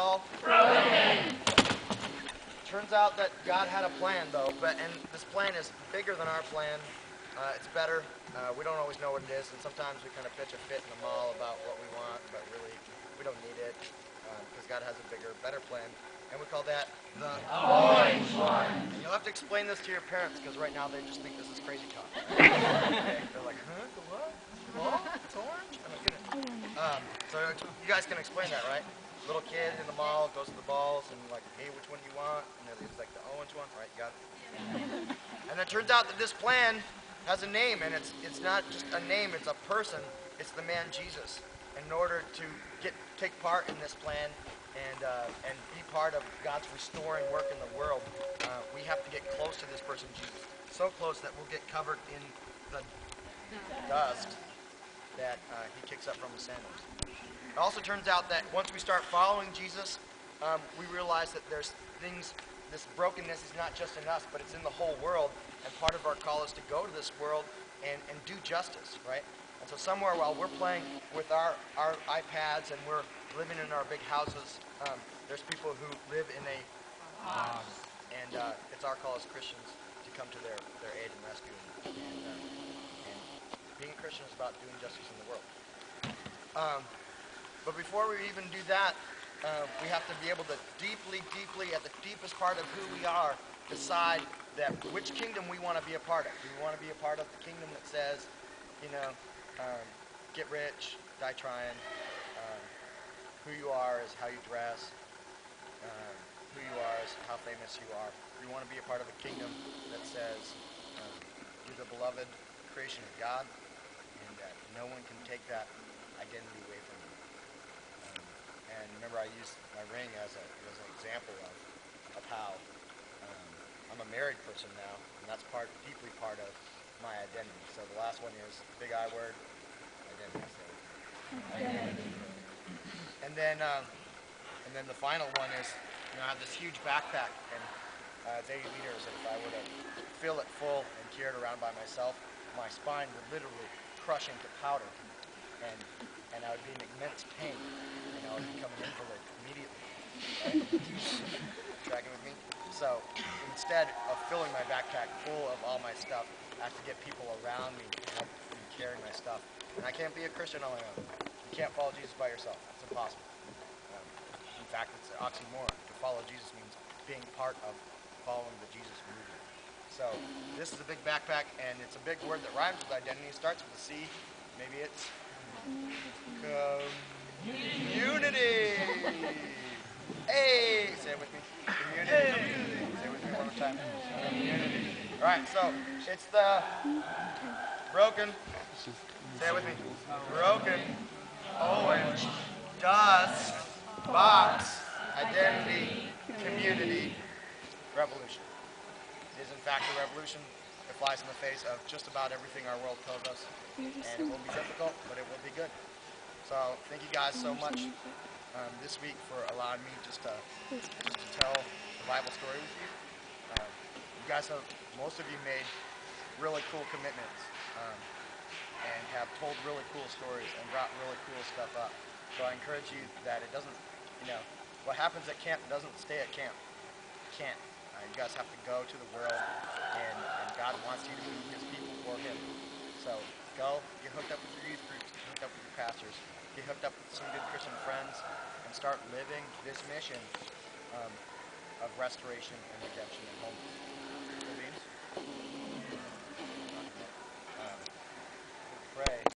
all? Broken. Turns out that God had a plan, though, and this plan is bigger than our plan. It's better. We don't always know what it is, and sometimes we kind of pitch a fit in the mall about what we want, but really we don't need it because God has a bigger, better plan, and we call that the orange one. And you'll have to explain this to your parents because right now they just think this is crazy talk. Right? They're like, huh? The what? Ball? It's orange? I'm not kidding. So you guys can explain that, right? Little kid in the mall goes to the balls and like, hey, which one do you want? And it's like the orange one, right? You got it. And it turns out that this plan has a name, and it's not just a name, it's a person. It's the man Jesus. And in order to take part in this plan and be part of God's restoring work in the world, we have to get close to this person Jesus. So close that we'll get covered in the dust that he kicks up from his sandals. It also turns out that once we start following Jesus, we realize that there's things, this brokenness is not just in us, but it's in the whole world. And part of our call is to go to this world and do justice, right? And so somewhere while we're playing with our iPads and we're living in our big houses, there's people who live in a and it's our call as Christians to come to their aid and rescue. And being a Christian is about doing justice in the world. But before we even do that, we have to be able to deeply, at the deepest part of who we are, decide that which kingdom we want to be a part of. Do we want to be a part of the kingdom that says, get rich, die trying, who you are is how you dress, who you are is how famous you are. Do we want to be a part of a kingdom that says you're the beloved creation of God and that no one can take that identity away from you? And remember, I used my ring as an example of how I'm a married person now, and that's deeply part of my identity. So the last one is big I word, identity. So identity. And then the final one is, I have this huge backpack, and it's 80 liters, and if I were to fill it full and carry it around by myself, my spine would literally crush into powder, and I would be in immense pain, and I would become an invalid immediately. Right? Tracking with me? So instead of filling my backpack full of all my stuff, I have to get people around me to help me carry my stuff. And I can't be a Christian on my own. You can't follow Jesus by yourself. It's impossible. In fact, it's an oxymoron. To follow Jesus means being part of following the Jesus movement. So this is a big backpack, and it's a big word that rhymes with identity. It starts with a C. Maybe it's community. Hey, say it with me. Community. Say it with me one more time. Community. All right, so it's the broken. Say it with me. Broken, orange, dust, box, identity, community, revolution. It is in fact a revolution. It flies in the face of just about everything our world tells us, and it will be difficult, but it will be good. So thank you guys so much this week for allowing me just to tell the Bible story with you. You guys most of you made really cool commitments and have told really cool stories and brought really cool stuff up. So I encourage you that it doesn't, what happens at camp doesn't stay at camp. It can't. You guys have to go to the world, and God wants you to be his people for him. So go, get hooked up with your youth groups, get hooked up with your pastors, get hooked up with some good Christian friends, and start living this mission of restoration and redemption.